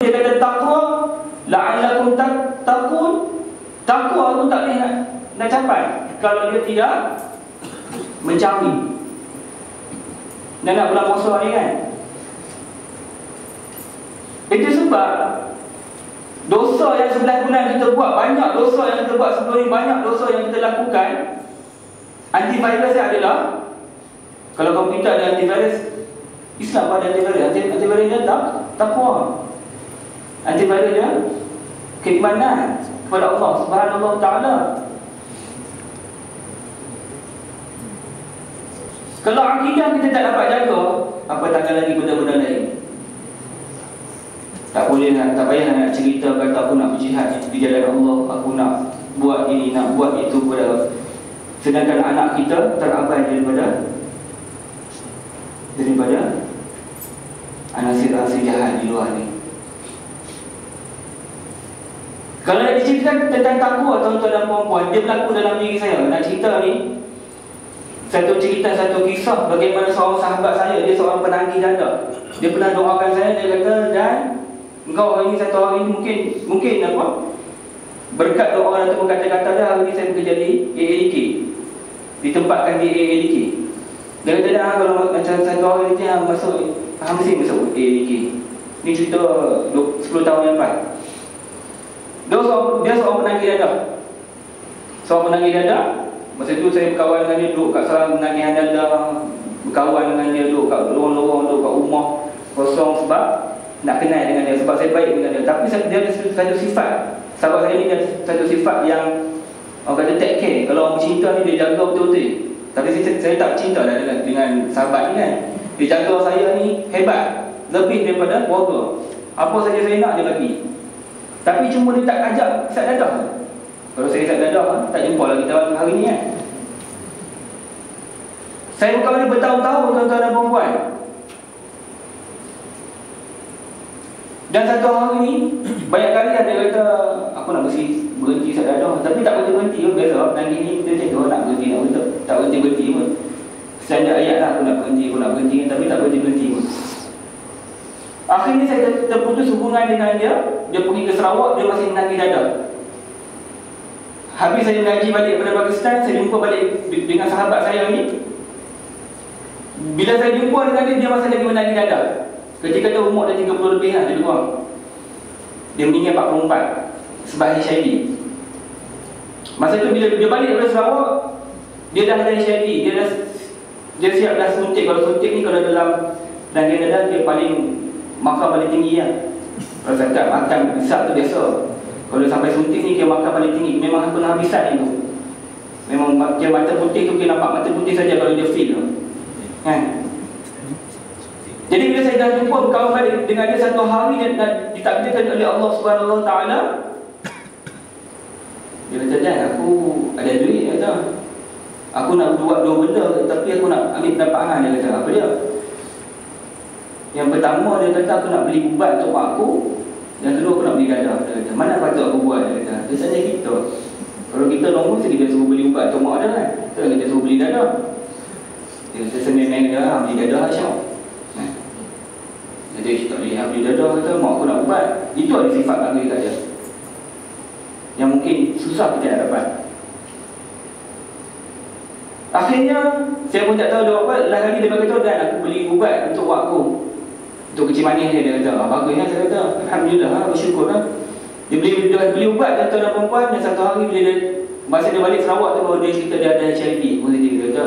Dia kata taqwa la'allakum tattaqun. Taqwa tu tak boleh nak capai kalau dia tidak mencari. Dan nak bulan puasa ni kan, itu sebab dosa yang 11 bulan kita buat, banyak dosa yang kita buat sebelum ni, banyak dosa yang kita lakukan. Antivirus dia adalah, kalau komputer ada antivirus, Islam ada antivirus. Antivirus dia taqwa. Antivirus dia keimanan kepada Allah Subhanahu Wa Taala. Kalau akidah kita tak dapat jaga, apa takkan lagi benda-benda lain. Tak boleh nak, tak payah nak cerita kata aku nak berjihad di jalan Allah, aku nak buat ini, nak buat itu pada, sedangkan anak kita terabai daripada anasir-anasir jahat di luar ni. Kalau nak diceritakan tentang takwa tuan-tuan dan puan-puan, dia berlaku dalam diri saya. Nak cerita ni, satu kisah bagaimana seorang sahabat saya, dia seorang penagih janda. Dia pernah doakan saya, dia kata, Dan, engkau hari ni, satu hari ni mungkin apa, berkat doa ataupun kata-kata dia, hari ni saya bekerja di AADK, ditempatkan di AADK. Dia kata, Dan, kalau macam satu hari ni masuk, mesti masuk AADK. Ni cerita 10 tahun yang lepas. Dia seorang penagih dada. Seorang penagih dada. Masa tu saya berkawan dengan dia, duduk kat sarang penagihan dada, berkawan dengan dia, duduk kat lorong-lorong, duduk kat rumah kosong sebab nak kenal dengan dia, sebab saya baik dengan dia. Tapi dia ada satu sifat, sahabat saya ni, dia ada satu sifat yang orang kata take care. Kalau orang cinta ni, dia jaga betul-betul. Tapi saya tak cinta dah dengan sahabat ni kan. Dia jaga saya ni hebat, lebih daripada keluarga. Apa saja saya nak, dia bagi. Tapi cuma dia tak ajak isap dadah. Kalau saya isap dadah, tak jumpa lagi kita hari ni kan. Saya berkawan dia bertahun-tahun, tuan-tuan dan puan-puan. Dan satu hari ni, banyak kali ada kata, aku nak berhenti isap dadah. Tapi tak berhenti-berhenti pun. Biasa nanti ni dia cakap, nak berhenti, nak berhenti. Tak berhenti-berhenti pun. Standard ayat lah, aku nak berhenti. Tapi tak berhenti-berhenti pun. Akhirnya saya terputus hubungan dengan dia. Dia pergi ke Sarawak, dia masih menagih dada. Habis saya mengaji balik pada Pakistan, saya jumpa balik dengan sahabat saya ni. Bila saya jumpa dengan dia, dia masih lagi menagih dada. Ketika tu umur dia 30 lebih lah, dia kurang. Dia meninggal 44 sebab HIV. Masa tu bila dia balik daripada Sarawak, dia dah ada HIV. Dia siap dah suntik. Kalau suntik ni, kalau dalam daging dada, dia makan paling tinggi lah. Kalau cakap makan besar tu biasa. Kalau sampai suntik ni, dia makan paling tinggi. Memang pernah habisan itu. Memang dia mata putih tu, dia nampak mata putih saja kalau dia feel tu kan. Jadi bila saya dah jumpa berkawan balik dengan dia satu hari, dia ditakdirkan oleh Allah Subhanahu Wa Taala. Dia kata, Dan, aku ada duit. Dia kata, aku nak buat dua benda, tapi aku nak ambil pendapatan. Dia kata, apa dia? Yang pertama, dia kata, aku nak beli ubat untuk mak aku. Yang kedua, aku nak beli dadah. Dia kata, mana patut aku buat? Dia kata, dia tanya kita. Kalau kita normal, dia suruh beli ubat untuk mak dia kan. Kita suruh beli dadah. Dia kata, senang-senang dia, beli dadah Asyam. Jadi kita beli dadah, kata, mak aku nak ubat. Itu ada sifat bagi kat dia, yang mungkin susah kita nak dapat. Akhirnya, saya pun tak tahu dia apa. Lain kali dia berkata, Dan, aku beli ubat untuk mak aku, untuk kecil manis dia kata. Bagusnya, saya kata, Alhamdulillah, bersyukur lah. Dia beli ubat, tuan-tuan dan perempuan. Dan satu hari bila masa dia balik Sarawak tu, baru dia cerita dia ada HIV positif. Dia kata,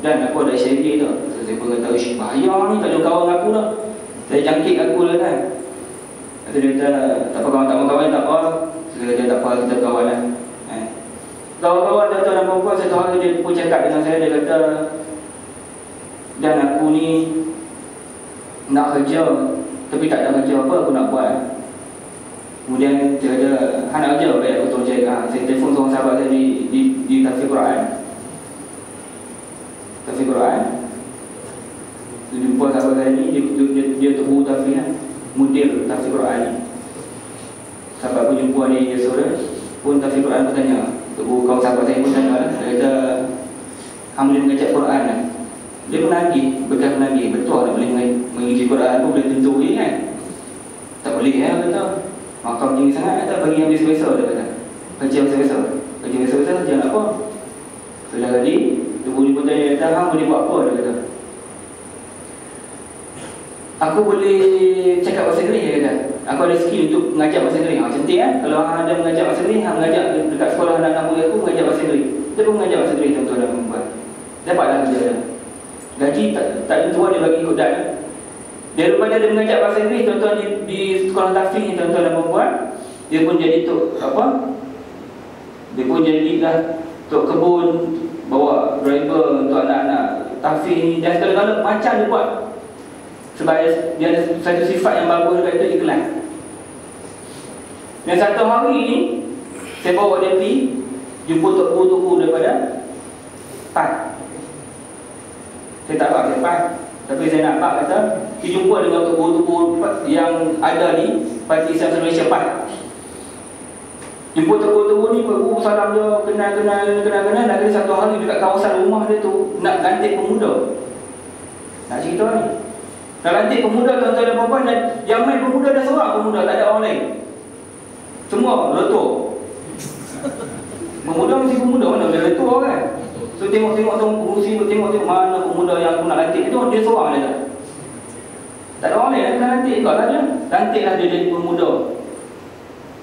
Dan, aku ada HIV tu. Saya pun kata, bahaya ni, tak ada kawan aku dah. Saya jangkit aku lah kan. Kata dia kata, tak apa kawan, tak apa. Saya kata, tak apa, kita kawan lah. Kawan-kawan tuan-tuan dan perempuan, satu hari dia pun cakap dengan saya. Dia kata, Dan, aku ni nak kerja, tapi tak ada kerja apa aku nak buat. Kemudian dia kata, nak kerja, baik aku projek. Saya telefon seorang sahabat saya di tafsir Quran. Tafsir Quran. Saya jumpa sahabat saya ni, dia guru tafsir kan, mudir tafsir Quran ni. Sahabat aku jumpa ni, dia sore pun tafsir Quran pun tanya. Guru kawan sahabat saya pun tanya. Dia kata, hang boleh mengajar Quran kan? Dia menagih, bekas menagih. Betul tak boleh mengaji Quran pun boleh tentu kan? Tak boleh boleh ya kata. Makam tinggi sangat kata, bagi yang biasa-biasa dia kata. Kerja biasa-biasa. Kerja biasa-biasa kerja nak apa? Sudah tadi, Ibu pun tanya kata, hang boleh buat apa dia kata. Aku boleh cakap bahasa Inggeris dia kata. Aku ada skill untuk mengajar bahasa Inggeris. Cantik kan? Kalau hang ada mengajar bahasa Inggeris, hang mengajar dekat sekolah anak-anak murid aku mengajar bahasa Inggeris. Kita pun mengajar bahasa Inggeris tuan-tuan dan perempuan. Dapatlah kerja dia. Gaji tak tentu dia bagi ikut dak. Daripada dia mengajar bahasa Inggeris tuan-tuan di sekolah tahfiz ni tuan-tuan dan perempuan, dia pun jadi tok apa? Dia pun jadilah tok kebun, bawa driver untuk anak-anak tahfiz ni dan segala-gala macam dia buat. Sebab dia ada satu sifat yang bagus dekat itu, ikhlas. Dan satu hari ni saya bawa dia pergi jumpa tok guru-guru daripada PAN. Saya tak faham saya PAN, tapi saya nak pak kata dia jumpa dengan tok guru-guru yang ada di Parti Islam Malaysia PAN. Jumpa tok guru-guru ni, guru salam dia, kenal. Lagi satu hari dekat kawasan rumah dia tu nak ganti pemuda. Nak cerita ni, nak ganti pemuda tuan-tuan dan perempuan, dan yang main pemuda dah seorang pemuda, tak ada orang lain. Semua letup. Pemuda mesti pemuda, mana boleh letup kan. So tengok-tengok tu pengurusi tu, tengok mana pemuda yang aku nak lantik tu, dia seorang je. Tak ada orang lain yang nak lantik juga lah dia. Lantiklah dia jadi pemuda.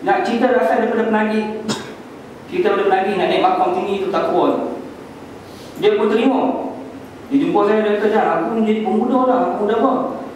Nak cerita rasa daripada penagih. Cerita daripada penagih nak naik makam tinggi tu tak kuat. Dia pun terima. Dia jumpa saya, dia kata, aku menjadi pemuda lah. Pemuda apa?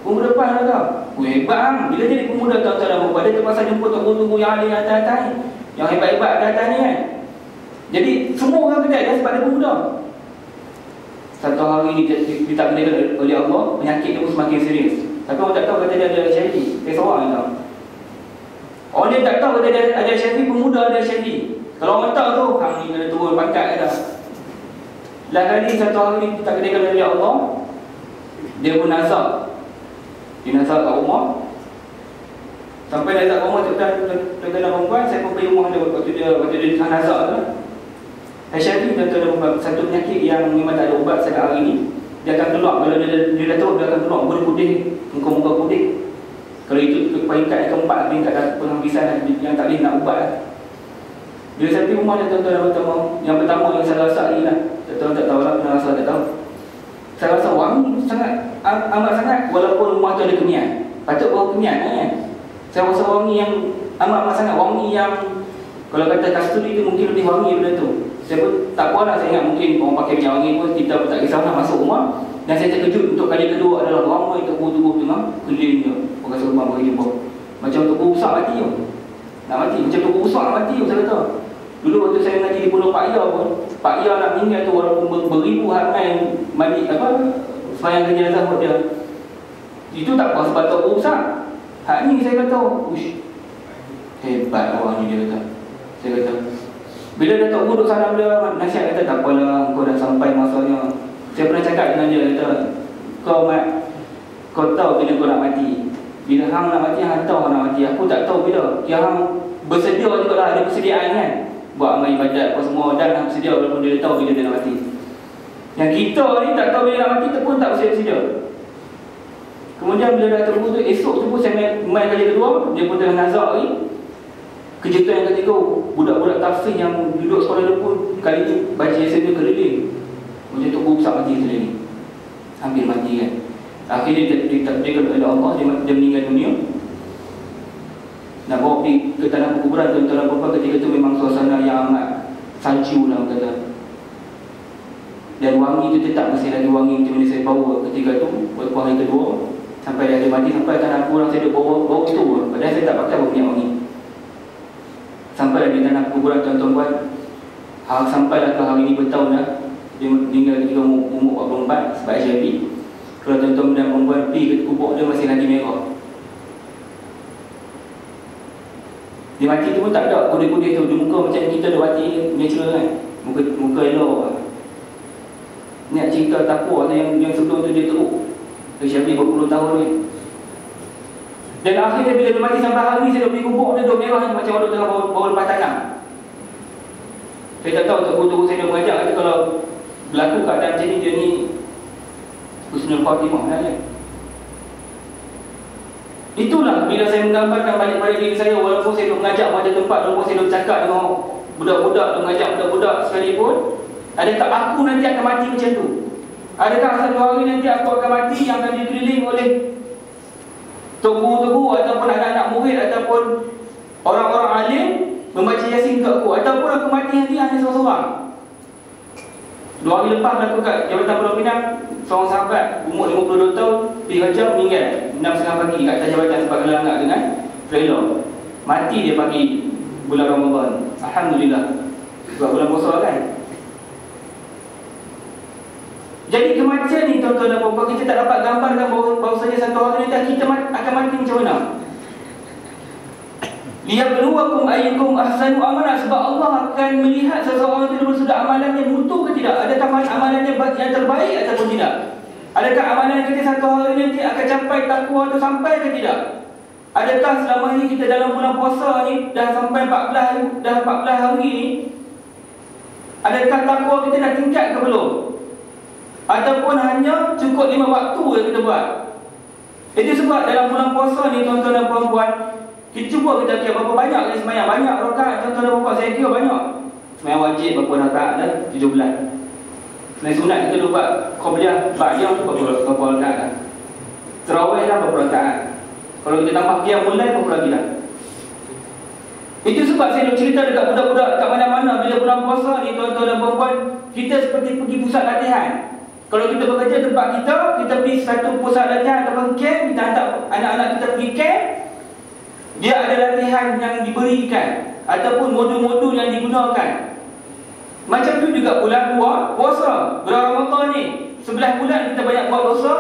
Pemuda PAN lah kau. Hebat kan? Bila jadi pemuda tuan-tuan dan perempuan, dia terpaksa jumpa tunggu-tunggu yang ada yang atas-atas ni, yang hebat-hebat atas-atas ni kan. Jadi semua orang kedai dia sebab dia pemuda. Satu hari ni ditakdirkan oleh Allah, penyakit dia pun semakin serius. Tapi orang tak tahu kata dia ada HIV. Dia seorang yang tahu. Orang dia tak tahu kata dia ada HIV, pemuda ada HIV. Kalau orang tahu tu, hang ni kena turun pangkat dah. Lain kali satu hari ni ditakdirkan oleh Allah, dia pun nazar. Dia nazar kat rumah. Sampai nazar kat rumah tuan-tuan dan perempuan, saya pun pergi rumah dia waktu dia nazar tu. HIV tuan-tuan, satu penyakit yang memang tak ada ubat sampai hari ni. Dia akan keluar, kalau dia dah tahu dia akan keluar putih, muka-muka putih. Kalau itu peringkat yang keempat, peringkat penghabisan yang tak boleh nak ubat lah. Bila saya pergi rumah dia tuan-tuan, yang pertama yang saya rasa ni lah, tuan-tuan tak tahu lah, pernah rasa tak tahu. Saya rasa wangi sangat, amat sangat, walaupun rumah tu ada kemian. Patut bawa kemian kan. Saya rasa wangi yang amat sangat, wangi yang kalau kata kasturi tu mungkin lebih wangi daripada tu. Saya pun tak puas lah, saya ingat mungkin orang pakai minyak wangi pun kita pun tak kisah lah masuk rumah. Dan saya terkejut untuk kali kedua adalah ramai tubuh-tubuh tengah keliling je pakai rumah bagi jumpa. Macam tubuh besar mati tu. Nak mati, macam tubuh besar nak mati tu saya kata. Dulu waktu saya mengaji di Pondok Pak Ya pun, Pak Ya nak meninggal tu walaupun beribu ramai mandi apa sembahyang jenazah buat dia. Itu tak apa sebab tubuh besar. Hak ni saya kata, uish, hebat orang ni dia kata. Saya kata, bila Datuk Guru duduk salam dia, nasihat kata, tak apalah, kau dah sampai masanya. Saya pernah cakap dengan dia, kata, kau Mat, kau tahu bila kau nak mati. Bila hang nak mati, hang tahu hang nak mati. Aku tak tahu bila. Yang hang bersedia juga lah, ada persediaan kan. Buat amal ibadat apa semua, dan hang bersedia walaupun dia tahu bila dia nak mati. Yang kita ni tak tahu bila nak mati, kita pun tak bersedia. Kemudian bila Datuk Guru tu, esok tu pun saya main kali kedua, dia pun tengah nazak lagi. Kejutan yang ketiga, budak-budak tahfiz yang duduk sekolah dia pun kali ni baca yasin dia keliling. Macam tu guru besar mati keliling. Hampir mati kan. Akhirnya ditakdirkan oleh Allah, dia meninggal dunia. Nak bawa pergi ke tanah perkuburan tuan-tuan dan puan-puan, ketika tu memang suasana yang amat salju lah kata. Dan wangi tu tetap masih lagi wangi macam mana saya bawa ketika tu, waktu hari kedua. Sampai dia mati, sampai tanah kurang saya duduk bawa tu. Padahal saya tak pakai minyak wangi. Sampailah di tanah kuburan tuan-tuan, sampailah ke hari ini bertahun dah. Dia meninggal ketika umur 44 sebab HIV. Kalau tuan-tuan dan perempuan pergi ke kubur dia masih lagi merah. Dia mati tu pun tak ada kudih-kudih tu. Dia muka macam kita dah mati natural kan. Muka elok. Ni nak cerita takut yang sebelum tu dia teruk. HIV berpuluh tahun ni. Dan akhirnya bila dia mati sampai hari ni, saya dah pergi kubur dia duduk merah macam orang tengah bawa lepas tanam. Saya tak tahu untuk guru saya dah mengajar kata kalau berlaku keadaan macam ni, dia ni husnul khatimah kan. Itulah bila saya menggambarkan balik pada diri saya, walaupun saya duduk mengajak macam tempat, walaupun saya duduk cakap dengan budak-budak, duduk mengajak budak-budak sekalipun, adakah aku nanti akan mati macam tu? Adakah satu hari nanti aku akan mati yang akan dikeliling oleh tubu-tubu ataupun anak-anak murid ataupun orang-orang alim membaca Yasin ke aku, ataupun aku mati nanti hanya seorang-seorang? 2 hari lepas berlaku kat Jabatan Pulau Pinang, seorang sahabat umur 52 tahun pergi kerja, meninggal 6.30 pagi kat atas jabatan sebab kelangak dengan trailer. Mati dia pagi bulan Ramadan. Alhamdulillah, sebab bulan puasa kan. Jadi kematian ni tuan-tuan dan puan-puan, kita tak dapat gambarkan bahawasanya satu hari nanti kita akan mati macam mana. Liyabluwakum ayyukum ahsanu amala, sebab Allah akan melihat seseorang itu sudah amalannya mutu ke tidak, adakah amalannya yang terbaik ataupun tidak, adakah amalan kita satu hari nanti akan capai takwa itu sampai ke tidak, adakah selama ini kita dalam bulan puasa ni dah sampai 14 hari ni, adakah takwa kita dah tingkat ke belum, ataupun hanya cukup 5 waktu yang kita buat. Itu sebab dalam bulan puasa ni tuan-tuan dan puan-puan, kita cuba kita kira berapa banyak yang semayang. Banyak rakaat tuan-tuan dan puan-puan, saya kira banyak. Semayang wajib berapa rakaat dah? 17. Selain sunat kita dulu buat qabliyah, ba'diyah berapa rakaat dah? Tarawih dah berapa rakaat? Kalau kita tambah qiyam mulai berapa lagi dah? Itu sebab saya nak cerita dekat budak-budak kat mana-mana, bila bulan puasa ni tuan-tuan dan puan-puan, kita seperti pergi pusat latihan. Kalau kita bekerja tempat kita pergi satu pusat latihan ataupun camp, kita hantar anak-anak kita pergi camp, dia ada latihan yang diberikan ataupun modul-modul yang digunakan. Macam tu juga bulan puasa, bulan Ramadan ni 11 bulan kita banyak buat dosa.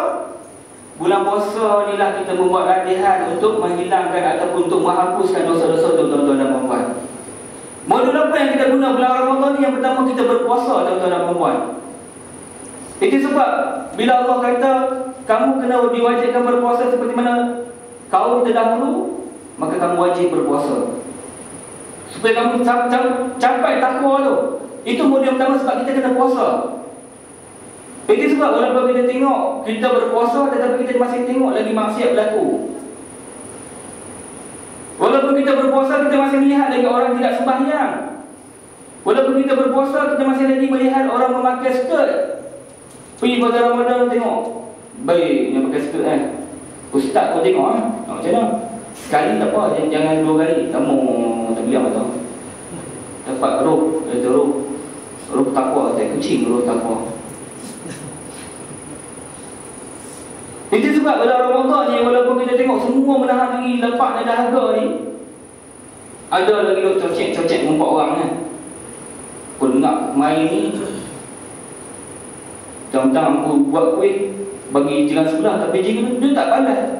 Bulan puasa ni lah kita membuat latihan untuk menghilangkan ataupun untuk menghapuskan dosa-dosa tu tuan-tuan dan puan-puan. Modul apa yang kita guna bulan Ramadan ni? Yang pertama, kita berpuasa tuan-tuan dan puan-puan. Itu sebab bila Allah kata kamu kena diwajibkan berpuasa seperti mana kaum terdahulu, maka kamu wajib berpuasa supaya kamu capai takwa tu. Itu modul pertama, sebab kita kena puasa. Itu sebab walaupun kita tengok kita berpuasa, tetapi kita masih tengok lagi maksiat berlaku. Walaupun kita berpuasa, kita masih melihat lagi orang tidak sembahyang. Walaupun kita berpuasa, kita masih lagi melihat orang memakai skirt. Pergi pada Ramadan tengok, baik yang pakai skirt Ustaz pun tengok macam mana. Sekali tak apa, jangan 2 kali. Kamu tak bilang tu dapat roh, itu roh takwa, tak kucing, roh takwa. Itu sebab pada Ramadan ni, walaupun kita tengok semua menahan diri, lepak dan dahaga ni, ada lagi duk cocek membuat orang kan. Aku dengar main ni, tentang aku buat kuih bagi jiran sebelah, tapi jiran dia tak balas.